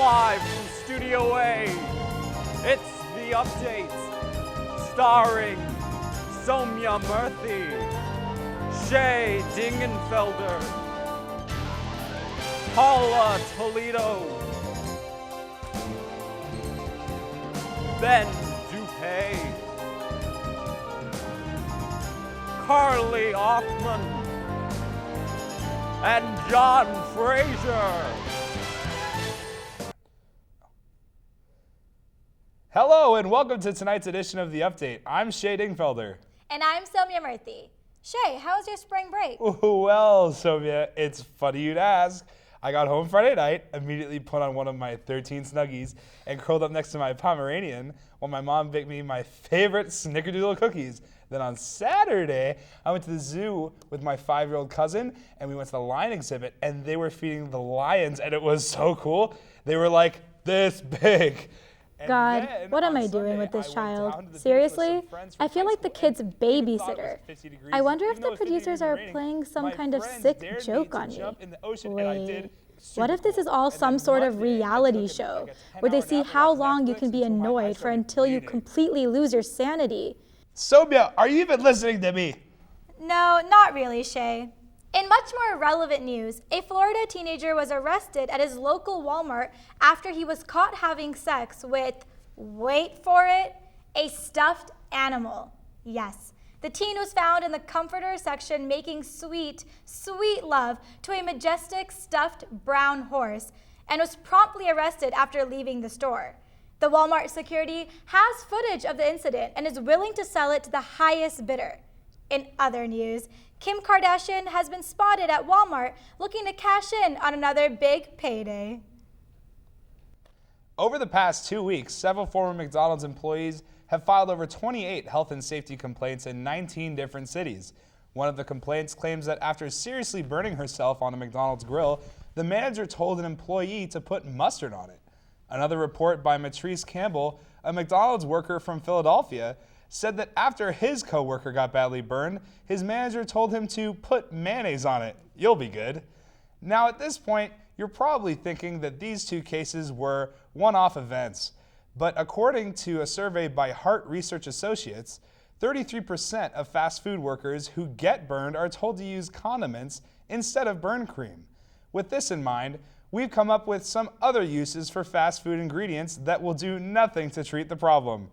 live from Studio A. It's The Update, starring Soumya Murthy, Shay Dingenfelder, Paula Toledo, Ben Dupay, Carly Othman, and John Fraser. Hello and welcome to tonight's edition of The Update. I'm Shay Dingenfelder. And I'm Soumya Murthy. Shay, how was your spring break? Well, Soumya, it's funny you'd ask. I got home Friday night, immediately put on one of my 13 Snuggies, and curled up next to my Pomeranian while my mom baked me my favorite Snickerdoodle cookies. Then on Saturday, I went to the zoo with my 5-year-old cousin, and we went to the lion exhibit, and they were feeding the lions, and it was so cool. They were like this big. God, what am I doing with this child? Seriously? I feel like the kid's babysitter. I wonder if the producers are playing some kind of sick joke on me. Wait, what if this is all some sort of reality show, where they see how long you can be annoyed for until you completely lose your sanity? Soumya, are you even listening to me? No, not really, Shay. In much more relevant news, a Florida teenager was arrested at his local Walmart after he was caught having sex with, wait for it, a stuffed animal. Yes, the teen was found in the comforter section making sweet, sweet love to a majestic stuffed brown horse and was promptly arrested after leaving the store. The Walmart security has footage of the incident and is willing to sell it to the highest bidder. In other news, Kim Kardashian has been spotted at Walmart looking to cash in on another big payday. Over the past 2 weeks, several former McDonald's employees have filed over 28 health and safety complaints in 19 different cities. One of the complaints claims that after seriously burning herself on a McDonald's grill, the manager told an employee to put mustard on it. Another report by Matrice Campbell, a McDonald's worker from Philadelphia, said that after his coworker got badly burned, his manager told him to put mayonnaise on it. You'll be good. Now at this point, you're probably thinking that these two cases were one-off events. But according to a survey by Hart Research Associates, 33% of fast food workers who get burned are told to use condiments instead of burn cream. With this in mind, we've come up with some other uses for fast food ingredients that will do nothing to treat the problem.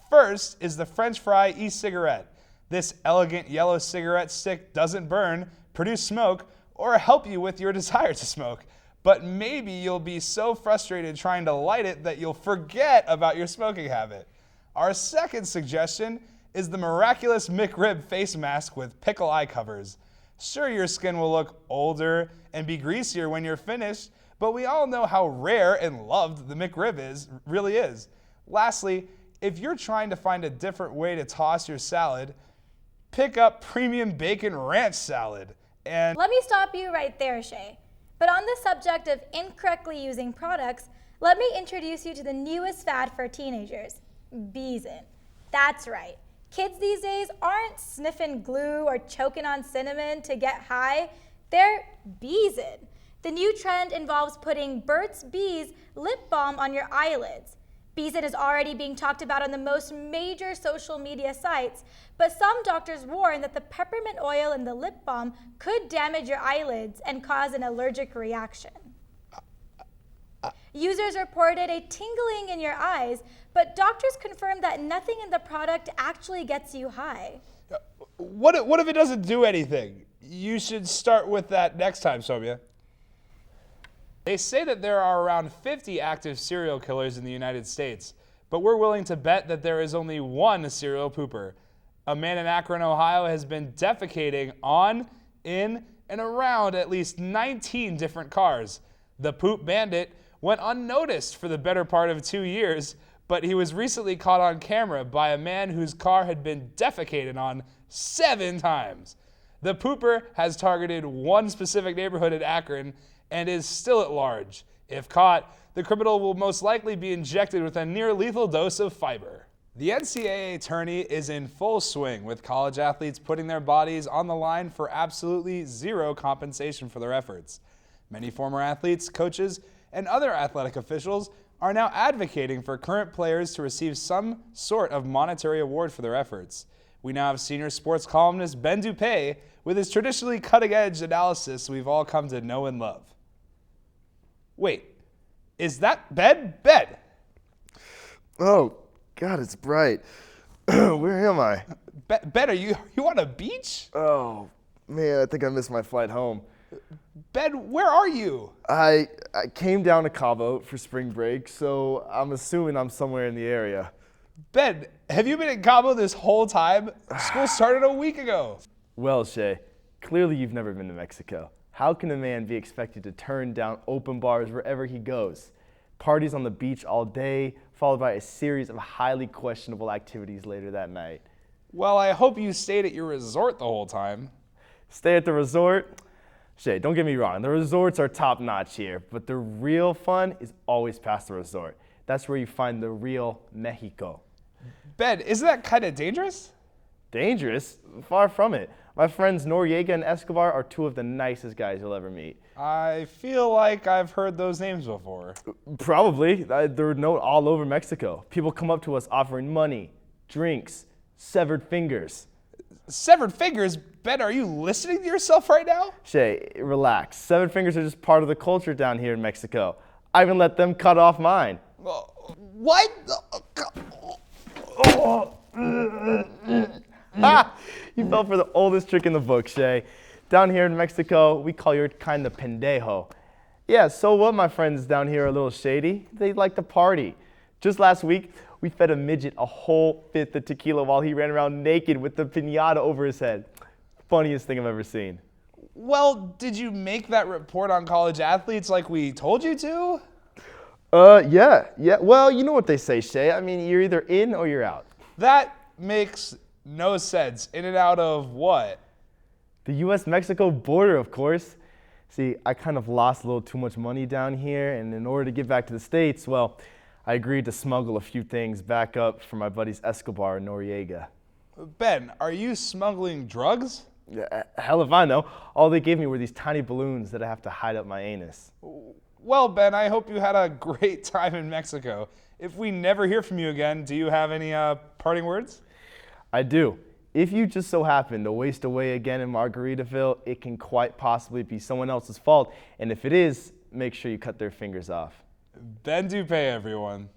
First is the French fry e-cigarette. This elegant yellow cigarette stick doesn't burn, produce smoke, or help you with your desire to smoke. But maybe you'll be so frustrated trying to light it that you'll forget about your smoking habit. Our second suggestion is the miraculous McRib face mask with pickle eye covers. Sure, your skin will look older and be greasier when you're finished, but we all know how rare and loved the McRib really is. Lastly, if you're trying to find a different way to toss your salad, pick up premium bacon ranch salad. And let me stop you right there, Shay. But on the subject of incorrectly using products, let me introduce you to the newest fad for teenagers, Beezin. That's right. Kids these days aren't sniffing glue or choking on cinnamon to get high. They're Beezin. The new trend involves putting Burt's Bees lip balm on your eyelids. Beezin is already being talked about on the most major social media sites, but some doctors warn that the peppermint oil in the lip balm could damage your eyelids and cause an allergic reaction. Users reported a tingling in your eyes, but doctors confirmed that nothing in the product actually gets you high. What if it doesn't do anything? You should start with that next time, Soumya. They say that there are around 50 active serial killers in the United States, but we're willing to bet that there is only one serial pooper. A man in Akron, Ohio has been defecating on, in, and around at least 19 different cars. The poop bandit went unnoticed for the better part of 2 years, but he was recently caught on camera by a man whose car had been defecated on 7 times. The pooper has targeted one specific neighborhood in Akron and is still at large. If caught, the criminal will most likely be injected with a near-lethal dose of fiber. The NCAA tourney is in full swing, with college athletes putting their bodies on the line for absolutely zero compensation for their efforts. Many former athletes, coaches, and other athletic officials are now advocating for current players to receive some sort of monetary award for their efforts. We now have senior sports columnist Ben Dupay with his traditionally cutting-edge analysis we've all come to know and love. Wait, is that Ben? Ben! Oh, God, it's bright. Where am I? Ben, are you on a beach? Oh, man, I think I missed my flight home. Ben, where are you? I came down to Cabo for spring break, so I'm assuming I'm somewhere in the area. Ben, have you been in Cabo this whole time? School started a week ago. Well, Shay, clearly you've never been to Mexico. How can a man be expected to turn down open bars wherever he goes? Parties on the beach all day, followed by a series of highly questionable activities later that night. Well, I hope you stayed at your resort the whole time. Stay at the resort? Shay, don't get me wrong, the resorts are top-notch here, but the real fun is always past the resort. That's where you find the real Mexico. Ben, isn't that kind of dangerous? Dangerous? Far from it. My friends Noriega and Escobar are two of the nicest guys you'll ever meet. I feel like I've heard those names before. Probably. They're known all over Mexico. People come up to us offering money, drinks, severed fingers. Severed fingers? Ben, are you listening to yourself right now? Shay, relax. Severed fingers are just part of the culture down here in Mexico. I even let them cut off mine. What? Ha! You fell for the oldest trick in the book, Shay. Down here in Mexico, we call your kind of pendejo. Yeah, so what, my friends down here are a little shady. They like to party. Just last week, we fed a midget a whole fifth of tequila while he ran around naked with the piñata over his head. Funniest thing I've ever seen. Well, did you make that report on college athletes like we told you to? Yeah. Well, you know what they say, Shay. I mean, you're either in or you're out. That makes no sense. In and out of what? The U.S.-Mexico border, of course. See, I kind of lost a little too much money down here, and in order to get back to the States, well, I agreed to smuggle a few things back up for my buddies Escobar and Noriega. Ben, are you smuggling drugs? Hell if I know. All they gave me were these tiny balloons that I have to hide up my anus. Well, Ben, I hope you had a great time in Mexico. If we never hear from you again, do you have any parting words? I do. If you just so happen to waste away again in Margaritaville, it can quite possibly be someone else's fault. And if it is, make sure you cut their fingers off. Ben Dupay, everyone.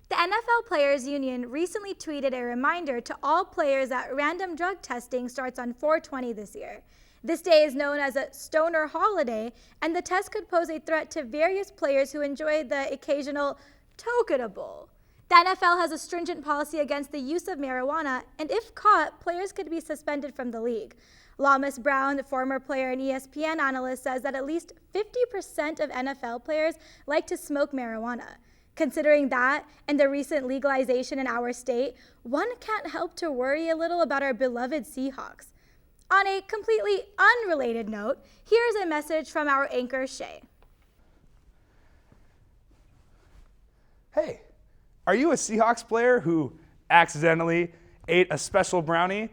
The NFL Players Union recently tweeted a reminder to all players that random drug testing starts on 4/20 this year. This day is known as a stoner holiday, and the test could pose a threat to various players who enjoy the occasional toketable. The NFL has a stringent policy against the use of marijuana, and if caught, players could be suspended from the league. Lamas Brown, the former player and ESPN analyst, says that at least 50% of NFL players like to smoke marijuana. Considering that and the recent legalization in our state, one can't help to worry a little about our beloved Seahawks. On a completely unrelated note, here's a message from our anchor, Shay. Hey, are you a Seahawks player who accidentally ate a special brownie?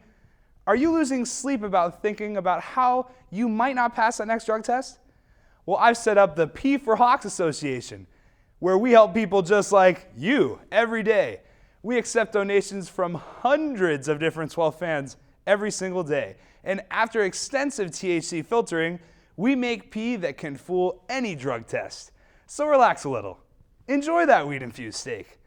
Are you losing sleep about thinking about how you might not pass that next drug test? Well, I've set up the P for Hawks Association, where we help people just like you every day. We accept donations from hundreds of different 12 fans every single day. And after extensive THC filtering, we make pee that can fool any drug test. So relax a little. Enjoy that weed-infused steak.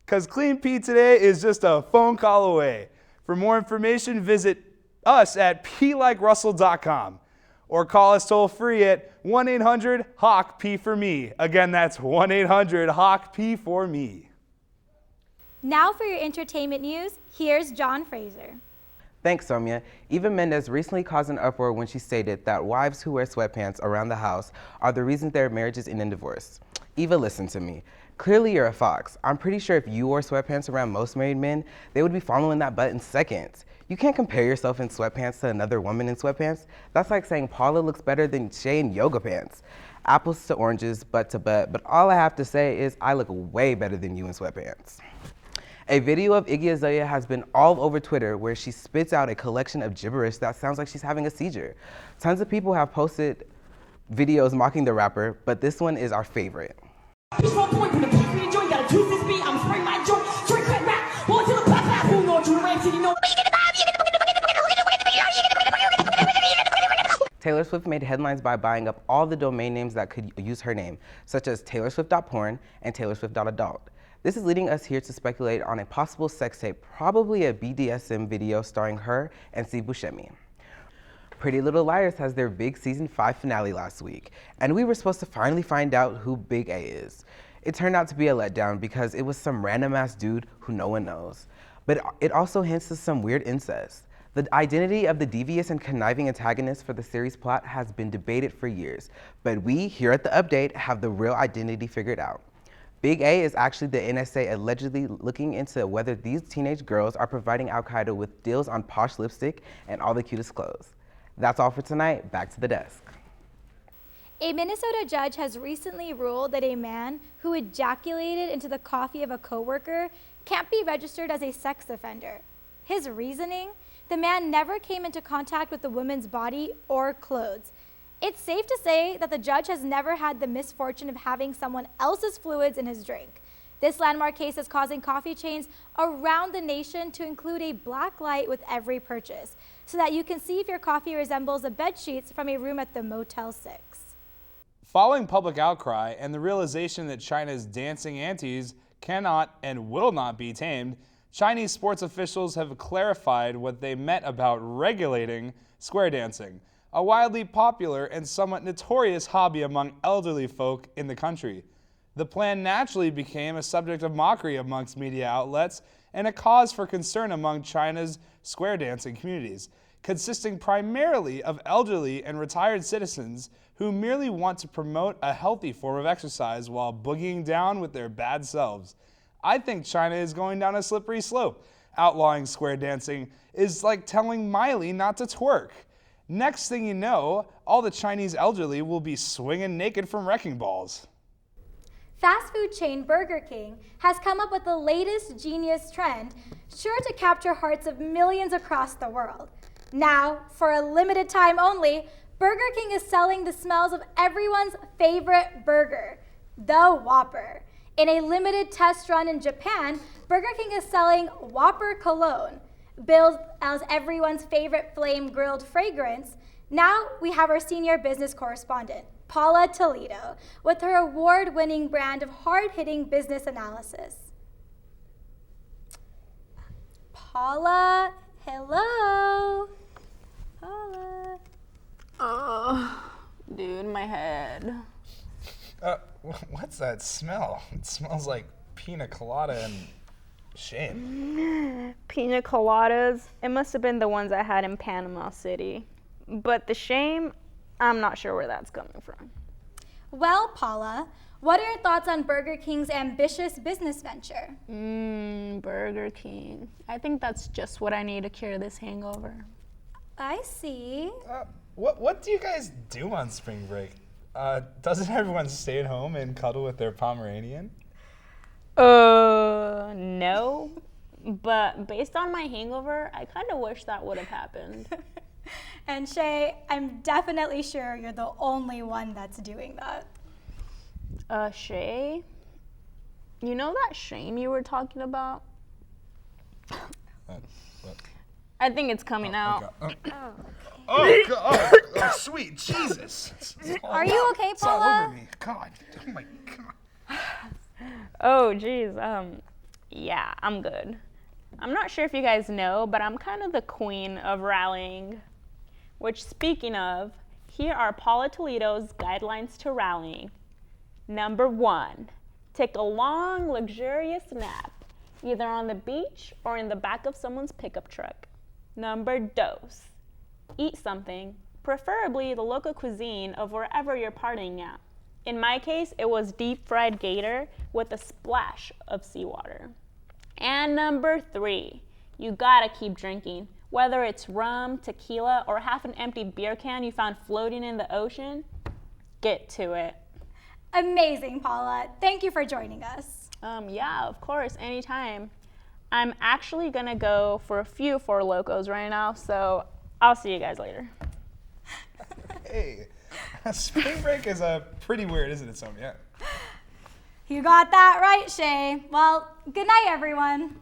Because clean pee today is just a phone call away. For more information, visit us at plikerussell.com or call us toll-free at 1-800-HAWK-P4ME. Again, that's 1-800-HAWK-P4ME. Now for your entertainment news, here's John Fraser. Thanks, Soumya. Eva Mendes recently caused an uproar when she stated that wives who wear sweatpants around the house are the reason their marriages end in divorce. Eva, listen to me. Clearly you're a fox. I'm pretty sure if you wore sweatpants around most married men, they would be following that butt in seconds. You can't compare yourself in sweatpants to another woman in sweatpants. That's like saying Paula looks better than Shay in yoga pants. Apples to oranges, butt to butt, but all I have to say is I look way better than you in sweatpants. A video of Iggy Azalea has been all over Twitter where she spits out a collection of gibberish that sounds like she's having a seizure. Tons of people have posted videos mocking the rapper, but this one is our favorite. Taylor Swift made headlines by buying up all the domain names that could use her name, such as taylorswift.porn and taylorswift.adult. This is leading us here to speculate on a possible sex tape, probably a BDSM video starring her and Steve Buscemi. Pretty Little Liars has their big season 5 finale last week, and we were supposed to finally find out who Big A is. It turned out to be a letdown because it was some random ass dude who no one knows. But it also hints to some weird incest. The identity of the devious and conniving antagonist for the series plot has been debated for years, but we, here at The Update, have the real identity figured out. Big A is actually the NSA allegedly looking into whether these teenage girls are providing Al-Qaeda with deals on posh lipstick and all the cutest clothes. That's all for tonight. Back to the desk. A Minnesota judge has recently ruled that a man who ejaculated into the coffee of a coworker can't be registered as a sex offender. His reasoning? The man never came into contact with the woman's body or clothes. It's safe to say that the judge has never had the misfortune of having someone else's fluids in his drink. This landmark case is causing coffee chains around the nation to include a black light with every purchase, so that you can see if your coffee resembles the bed sheets from a room at the Motel 6. Following public outcry and the realization that China's dancing aunties cannot and will not be tamed, Chinese sports officials have clarified what they meant about regulating square dancing, a widely popular and somewhat notorious hobby among elderly folk in the country. The plan naturally became a subject of mockery amongst media outlets and a cause for concern among China's square dancing communities, consisting primarily of elderly and retired citizens who merely want to promote a healthy form of exercise while boogieing down with their bad selves. I think China is going down a slippery slope. Outlawing square dancing is like telling Miley not to twerk. Next thing you know, all the Chinese elderly will be swinging naked from wrecking balls. Fast food chain Burger King has come up with the latest genius trend, sure to capture hearts of millions across the world. Now, for a limited time only, Burger King is selling the smells of everyone's favorite burger, the Whopper. In a limited test run in Japan, Burger King is selling Whopper Cologne. Billed as everyone's favorite flame-grilled fragrance, now we have our senior business correspondent, Paula Toledo, with her award-winning brand of hard-hitting business analysis. Paula, hello. Paula. Oh, dude, my head. What's that smell? It smells like pina colada and shame. Pina coladas, it must have been the ones I had in Panama City. But the shame, I'm not sure where that's coming from. Well, Paula, what are your thoughts on Burger King's ambitious business venture? Burger King. I think that's just what I need to cure this hangover. I see. What do you guys do on spring break? Doesn't everyone stay at home and cuddle with their Pomeranian? No. But based on my hangover, I kind of wish that would have happened. And Shay, I'm definitely sure you're the only one that's doing that. Shay? You know that shame you were talking about? What? I think it's coming out. Oh, sweet Jesus. Are you okay, It's all Paula? over me. God. Oh, my God. Oh, geez. Yeah, I'm good. I'm not sure if you guys know, but I'm kind of the queen of rallying. Which, speaking of, here are Paula Toledo's guidelines to rallying. Number 1, take a long, luxurious nap, either on the beach or in the back of someone's pickup truck. Number 2, eat something, preferably the local cuisine of wherever you're partying at. In my case, it was deep-fried gator with a splash of seawater. And number 3, you gotta keep drinking. Whether it's rum, tequila, or half an empty beer can you found floating in the ocean, get to it. Amazing, Paula. Thank you for joining us. Yeah, of course, anytime. I'm actually gonna go for a few Four Locos right now, so I'll see you guys later. Hey, Spring break is pretty weird, isn't it, Sonia? You got that right, Shay. Well, good night, everyone.